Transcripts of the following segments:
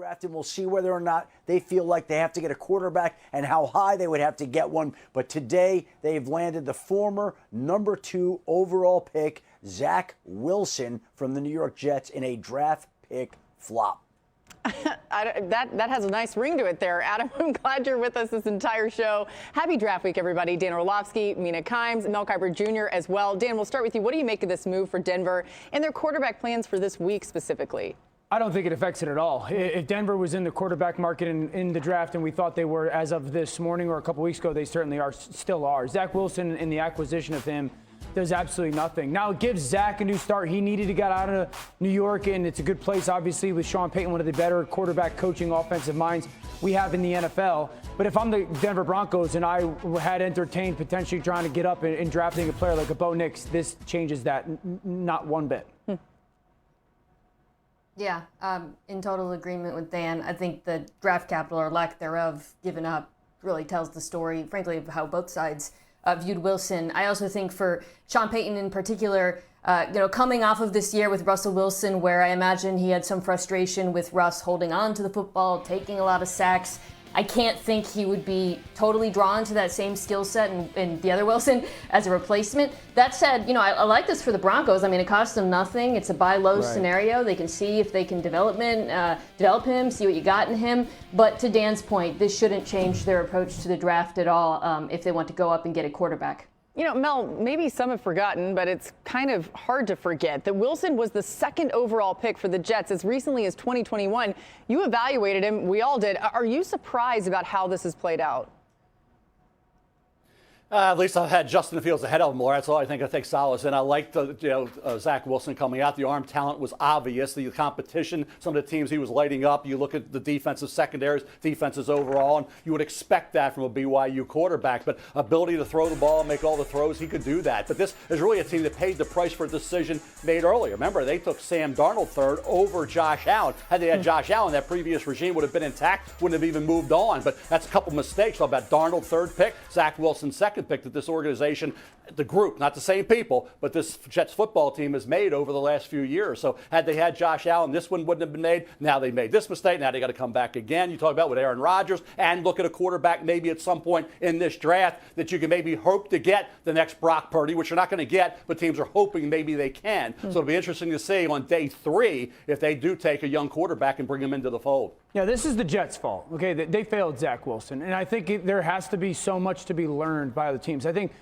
draft, and we'll see whether or not they feel like they have to get a quarterback and how high they would have to get one. But today, they've landed the former number 2 overall pick, Zach Wilson from the New York Jets, in a draft pick flop. That has a nice ring to it there. Adam, I'm glad you're with us this entire show. Happy draft week, everybody. Dan Orlovsky, Mina Kimes, Mel Kiper Jr. as well. Dan, we'll start with you. What do you make of this move for Denver and their quarterback plans for this week specifically? I don't think it affects it at all. If Denver was in the quarterback market in the draft, and we thought they were as of this morning or a couple weeks ago, they certainly still are. Zach Wilson, in the acquisition of him, does absolutely nothing. Now, it gives Zach a new start. He needed to get out of New York, and it's a good place, obviously, with Sean Payton, one of the better quarterback coaching offensive minds we have in the NFL. But if I'm the Denver Broncos and I had entertained potentially trying to get up and drafting a player like a Bo Nix, this changes that not one bit. Yeah, in total agreement with Dan. I think the draft capital or lack thereof given up really tells the story, frankly, of how both sides viewed Wilson. I also think for Sean Payton in particular, coming off of this year with Russell Wilson, where I imagine he had some frustration with Russ holding on to the football, taking a lot of sacks, I can't think he would be totally drawn to that same skill set and the other Wilson as a replacement. That said, I like this for the Broncos. I mean, it costs them nothing. It's a buy low scenario. They can see if they can develop him, see what you got in him. But to Dan's point, this shouldn't change their approach to the draft at all if they want to go up and get a quarterback. Mel, maybe some have forgotten, but it's kind of hard to forget that Wilson was the 2nd overall pick for the Jets as recently as 2021. You evaluated him. We all did. Are you surprised about how this has played out? At least I've had Justin Fields ahead of him more. That's all I take solace in. I like Zach Wilson coming out. The arm talent was obvious. The competition, some of the teams he was lighting up. You look at the defensive secondaries, defenses overall, and you would expect that from a BYU quarterback. But ability to throw the ball, make all the throws, he could do that. But this is really a team that paid the price for a decision made earlier. Remember, they took Sam Darnold 3rd over Josh Allen. Had they had Josh Allen, that previous regime would have been intact, wouldn't have even moved on. But that's a couple mistakes. So about Darnold 3rd pick, Zach Wilson 2nd pick that this organization, the group, not the same people, but this Jets football team has made over the last few years. So had they had Josh Allen, this one wouldn't have been made. Now they made this mistake. Now they got to come back again. You talk about with Aaron Rodgers and look at a quarterback maybe at some point in this draft that you can maybe hope to get the next Brock Purdy, which you're not going to get, but teams are hoping maybe they can. So it'll be interesting to see on day 3 if they do take a young quarterback and bring him into the fold. Yeah, this is the Jets' fault. Okay, they failed Zach Wilson, and I think there has to be so much to be learned by other teams. I think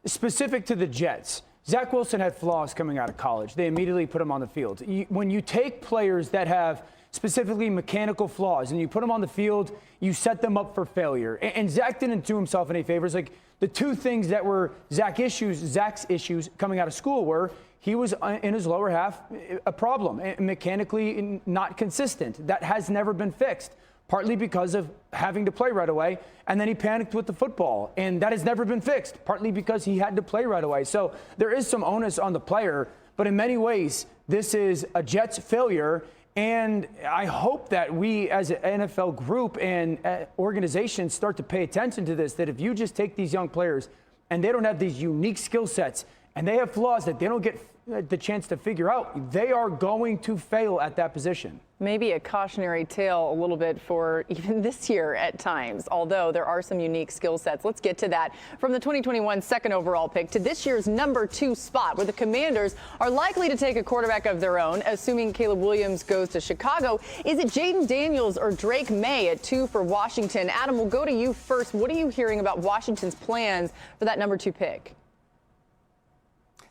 specific to the Jets, Zach Wilson had flaws coming out of college. They immediately put him on the field. When you take players that have specifically mechanical flaws and you put them on the field, you set them up for failure. And Zach didn't do himself any favors. Like the 2 things that were Zach's issues coming out of school were he was in his lower half a problem, mechanically not consistent. That has never been fixed, partly because of having to play right away, and then he panicked with the football, and that has never been fixed, partly because he had to play right away. So there is some onus on the player, but in many ways, this is a Jets failure, and I hope that we as an NFL group and organization start to pay attention to this, that if you just take these young players and they don't have these unique skill sets and they have flaws that they don't get the chance to figure out, they are going to fail at that position. Maybe a cautionary tale a little bit for even this year at times, although there are some unique skill sets. Let's get to that. From the 2021 2nd overall pick to this year's number 2 spot, where the Commanders are likely to take a quarterback of their own, assuming Caleb Williams goes to Chicago. Is it Jayden Daniels or Drake May at 2 for Washington? Adam, we'll go to you first. What are you hearing about Washington's plans for that number 2 pick?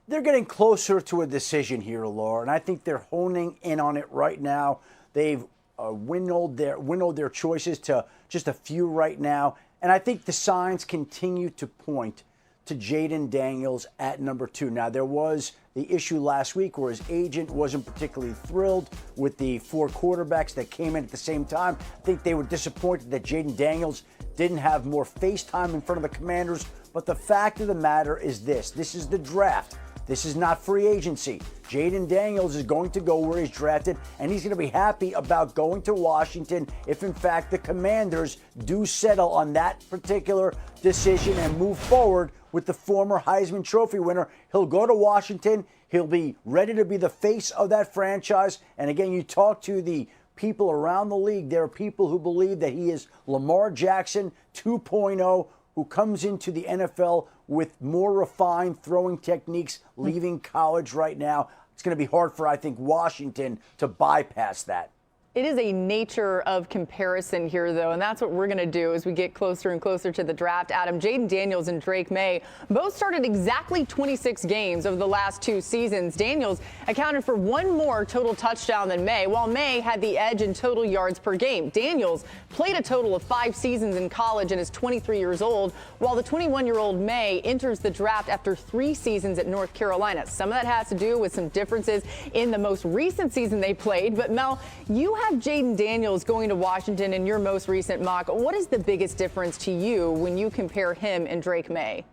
They're getting closer to a decision here, Laura, and I think they're honing in on it right now. They've winnowed their choices to just a few right now, and I think the signs continue to point to Jayden Daniels at number 2. Now, there was the issue last week where his agent wasn't particularly thrilled with the 4 quarterbacks that came in at the same time. I think they were disappointed that Jayden Daniels didn't have more face time in front of the Commanders, but the fact of the matter is this is the draft. This is not free agency. Jayden Daniels is going to go where he's drafted, and he's going to be happy about going to Washington if, in fact, the Commanders do settle on that particular decision and move forward with the former Heisman Trophy winner. He'll go to Washington. He'll be ready to be the face of that franchise. And again, you talk to the people around the league, there are people who believe that he is Lamar Jackson 2.0, who comes into the NFL with more refined throwing techniques, leaving college right now. It's going to be hard for, I think, Washington to bypass that. It is a nature of comparison here, though, and that's what we're going to do as we get closer and closer to the draft. Adam, Jayden Daniels and Drake May both started exactly 26 games over the last 2 seasons. Daniels accounted for 1 more total touchdown than May, while May had the edge in total yards per game. Daniels played a total of 5 seasons in college and is 23 years old, while the 21-year-old May enters the draft after 3 seasons at North Carolina. Some of that has to do with some differences in the most recent season they played. But, Mel, you have Jayden Daniels going to Washington in your most recent mock. What is the biggest difference to you when you compare him and Drake May?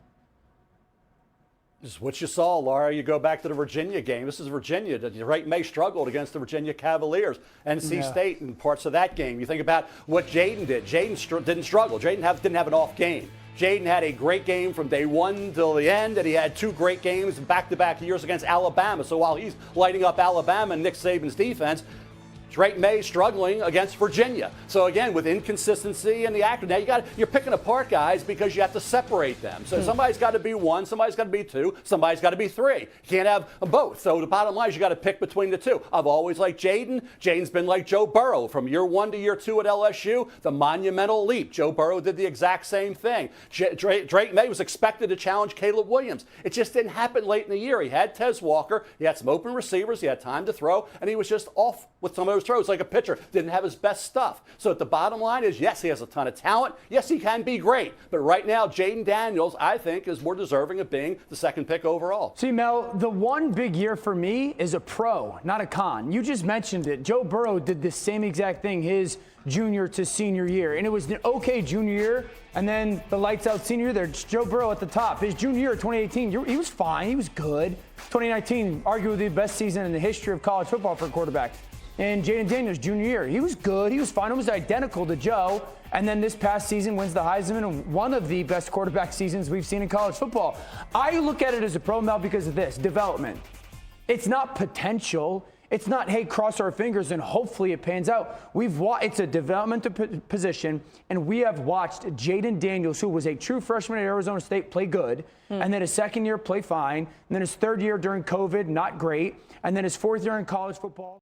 This is what you saw, Laura. You go back to the Virginia game. This is Virginia. Drake May struggled against the Virginia Cavaliers, NC State, and parts of that game. You think about what Jayden did. Jayden didn't struggle. Jayden didn't have an off game. Jayden had a great game from day 1 till the end, and he had 2 great games in back-to-back years against Alabama. So while he's lighting up Alabama and Nick Saban's defense, Drake May struggling against Virginia. So again, with inconsistency in the actor, now you're picking apart guys because you have to separate them. So somebody's got to be 1, somebody's got to be 2, somebody's got to be 3. You can't have both. So the bottom line is you got to pick between the 2. I've always liked Jayden. Jayden's been like Joe Burrow from year 1 to year 2 at LSU, the monumental leap. Joe Burrow did the exact same thing. Drake May was expected to challenge Caleb Williams. It just didn't happen late in the year. He had Tez Walker, he had some open receivers, he had time to throw, and he was just off with some of those throws like a pitcher. Didn't have his best stuff. So the bottom line is, yes, he has a ton of talent. Yes, he can be great. But right now, Jayden Daniels, I think, is more deserving of being the 2nd pick overall. See, Mel, the one big year for me is a pro, not a con. You just mentioned it. Joe Burrow did the same exact thing his junior to senior year. And it was an okay junior year, and then the lights out senior year, there's Joe Burrow at the top. His junior year, 2018, he was fine. He was good. 2019, arguably the best season in the history of college football for a quarterback. And Jayden Daniels, junior year, he was good. He was fine. Almost identical to Joe. And then this past season wins the Heisman, and one of the best quarterback seasons we've seen in college football. I look at it as a pro, Mel, because of this, development. It's not potential. It's not, hey, cross our fingers and hopefully it pans out. It's a developmental position, and we have watched Jayden Daniels, who was a true freshman at Arizona State, play good, and then his 2nd year play fine, and then his 3rd year during COVID, not great, and then his 4th year in college football.